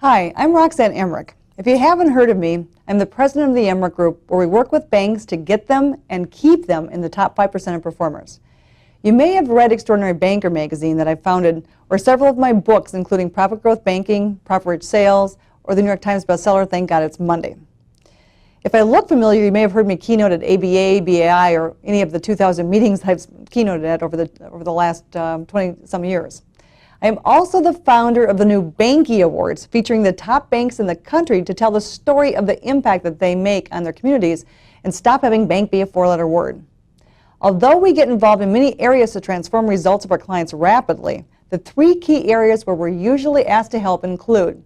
Hi, I'm Roxanne Emmerich. If you haven't heard of me, I'm the president of the Emmerich Group, where we work with banks to get them and keep them in the top 5% of performers. You may have read Extraordinary Banker magazine that I founded, or several of my books, including Profit Growth Banking, Profit Rich Sales, or the New York Times bestseller, Thank God It's Monday. If I look familiar, you may have heard me keynote at ABA, BAI, or any of the 2,000 meetings I've keynoted at over the last 20-some years. I am also the founder of the new Banky Awards, featuring the top banks in the country to tell the story of the impact that they make on their communities and stop having bank be a four-letter word. Although we get involved in many areas to transform results of our clients rapidly, the three key areas where we're usually asked to help include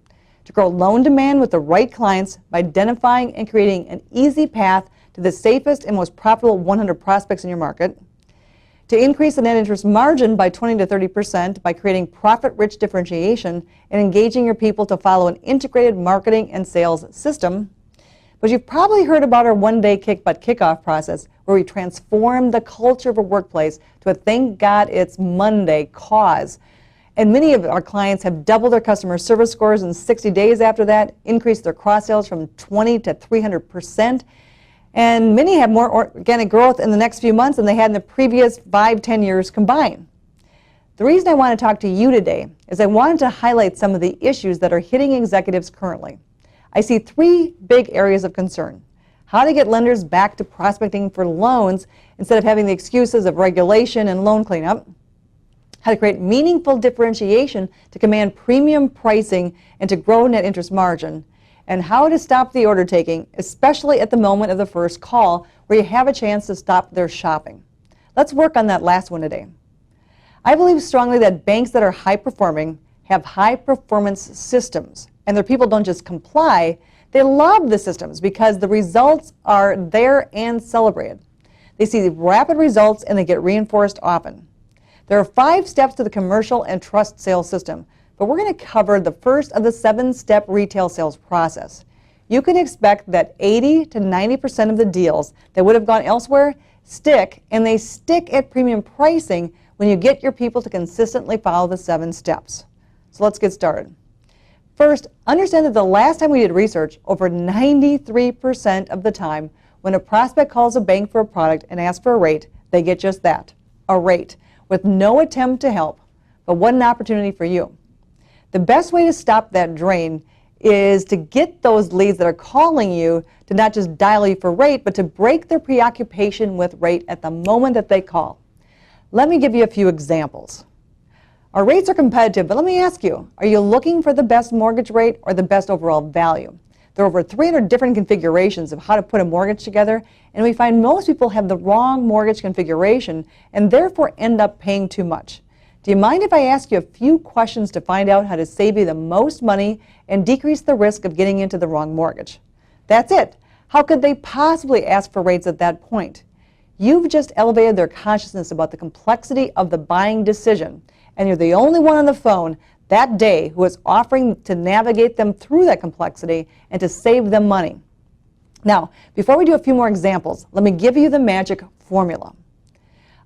to grow loan demand with the right clients by identifying and creating an easy path to the safest and most profitable 100 prospects in your market, to increase the net interest margin by 20 to 30% by creating profit-rich differentiation and engaging your people to follow an integrated marketing and sales system. But you've probably heard about our one-day kick-butt kickoff process, where we transform the culture of a workplace to a Thank God It's Monday cause. And many of our clients have doubled their customer service scores in 60 days after that, increased their cross-sales from 20 to 300%, and many have more organic growth in the next few months than they had in the previous 5-10 years combined. The reason I want to talk to you today is I wanted to highlight some of the issues that are hitting executives currently. I see three big areas of concern: how to get lenders back to prospecting for loans instead of having the excuses of regulation and loan cleanup, how to create meaningful differentiation to command premium pricing and to grow net interest margin, and how to stop the order taking, especially at the moment of the first call, where you have a chance to stop their shopping. Let's work on that last one today. I believe strongly that banks that are high performing have high performance systems, and their people don't just comply, they love the systems because the results are there and celebrated. They see rapid results and they get reinforced often. There are 5 steps to the commercial and trust sales system, but we're going to cover the first of the 7-step retail sales process. You can expect that 80 to 90% of the deals that would have gone elsewhere stick, and they stick at premium pricing when you get your people to consistently follow the 7 steps. So let's get started. First, understand that the last time we did research, over 93% of the time when a prospect calls a bank for a product and asks for a rate, they get just that, a rate, with no attempt to help. But what an opportunity for you. The best way to stop that drain is to get those leads that are calling you to not just dial you for rate, but to break their preoccupation with rate at the moment that they call. Let me give you a few examples. Our rates are competitive, but let me ask you, are you looking for the best mortgage rate or the best overall value? There are over 300 different configurations of how to put a mortgage together, and we find most people have the wrong mortgage configuration and therefore end up paying too much. Do you mind if I ask you a few questions to find out how to save you the most money and decrease the risk of getting into the wrong mortgage? That's it. How could they possibly ask for rates at that point? You've just elevated their consciousness about the complexity of the buying decision, and you're the only one on the phone that day who is offering to navigate them through that complexity and to save them money. Now, before we do a few more examples, let me give you the magic formula.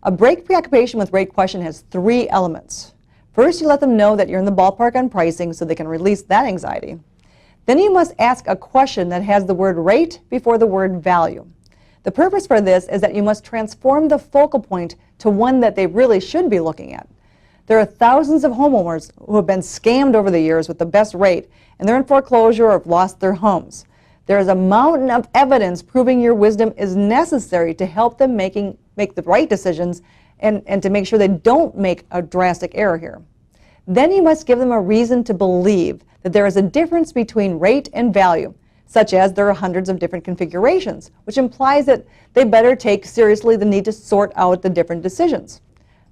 A break preoccupation with rate question has 3 elements. First, you let them know that you're in the ballpark on pricing so they can release that anxiety. Then you must ask a question that has the word rate before the word value. The purpose for this is that you must transform the focal point to one that they really should be looking at. There are thousands of homeowners who have been scammed over the years with the best rate, and they're in foreclosure or have lost their homes. There is a mountain of evidence proving your wisdom is necessary to help them make the right decisions and to make sure they don't make a drastic error here. Then you must give them a reason to believe that there is a difference between rate and value, such as there are hundreds of different configurations, which implies that they better take seriously the need to sort out the different decisions.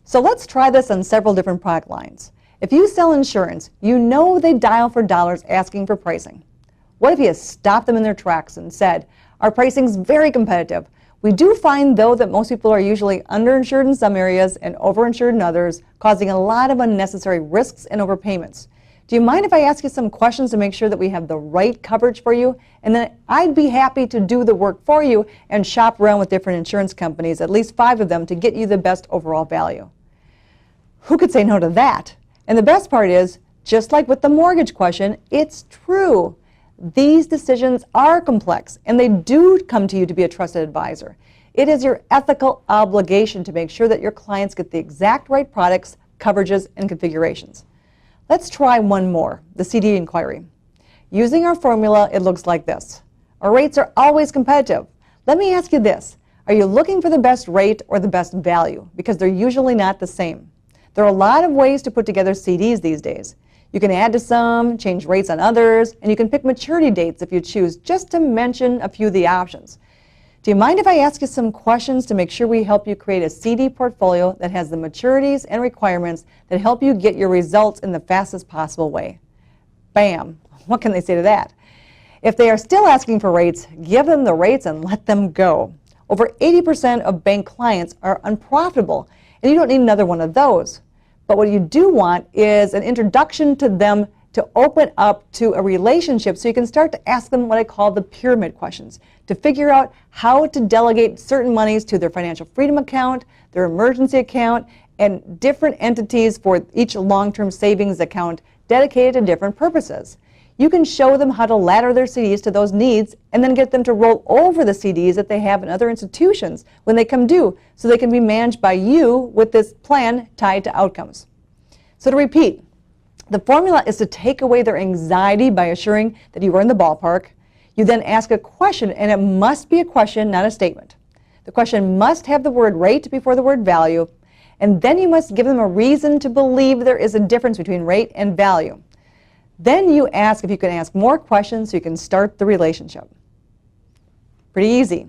So let's try this on several different product lines. If you sell insurance, you know they dial for dollars asking for pricing. What if you stopped them in their tracks and said, our pricing's very competitive. We do find, though, that most people are usually underinsured in some areas and overinsured in others, causing a lot of unnecessary risks and overpayments. Do you mind if I ask you some questions to make sure that we have the right coverage for you? And then I'd be happy to do the work for you and shop around with different insurance companies, at least 5 of them, to get you the best overall value. Who could say no to that? And the best part is, Just like with the mortgage question, it's true. These decisions are complex, and they do come to you to be a trusted advisor. It is your ethical obligation to make sure that your clients get the exact right products, coverages, and configurations. Let's try one more, the CD inquiry. Using our formula, it looks like this. Our rates are always competitive. Let me ask you this. Are you looking for the best rate or the best value? Because they're usually not the same. There are a lot of ways to put together CDs these days. You can add to some, change rates on others, and you can pick maturity dates if you choose, just to mention a few of the options. Do you mind if I ask you some questions to make sure we help you create a CD portfolio that has the maturities and requirements that help you get your results in the fastest possible way? Bam! What can they say to that? If they are still asking for rates, give them the rates and let them go. Over 80% of bank clients are unprofitable, and you don't need another one of those. But what you do want is an introduction to them to open up to a relationship so you can start to ask them what I call the pyramid questions, to figure out how to delegate certain monies to their financial freedom account, their emergency account, and different entities for each long-term savings account dedicated to different purposes. You can show them how to ladder their CDs to those needs and then get them to roll over the CDs that they have in other institutions when they come due so they can be managed by you with this plan tied to outcomes. So to repeat, the formula is to take away their anxiety by assuring that you are in the ballpark. You then ask a question, and it must be a question, not a statement. The question must have the word rate before the word value, and then you must give them a reason to believe there is a difference between rate and value. Then you ask if you can ask more questions so you can start the relationship. Pretty easy.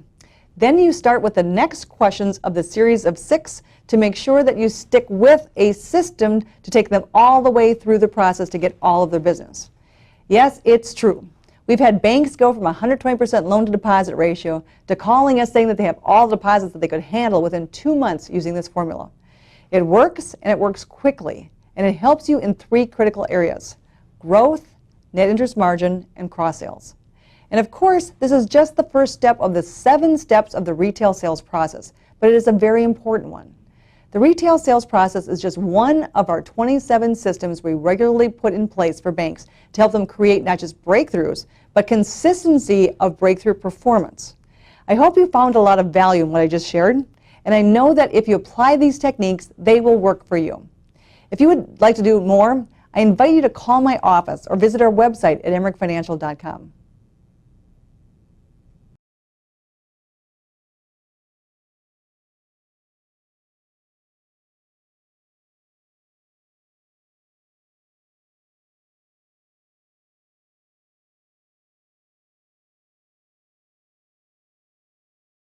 Then you start with the next questions of the series of 6 to make sure that you stick with a system to take them all the way through the process to get all of their business. Yes, it's true. We've had banks go from 120% loan to deposit ratio to calling us saying that they have all the deposits that they could handle within 2 months using this formula. It works, and it works quickly, and it helps you in 3 critical areas: growth, net interest margin, and cross sales. And of course, this is just the first step of the 7 steps of the retail sales process, but it is a very important one. The retail sales process is just one of our 27 systems we regularly put in place for banks to help them create not just breakthroughs, but consistency of breakthrough performance. I hope you found a lot of value in what I just shared, and I know that if you apply these techniques, they will work for you. If you would like to do more, I invite you to call my office or visit our website at emerickfinancial.com.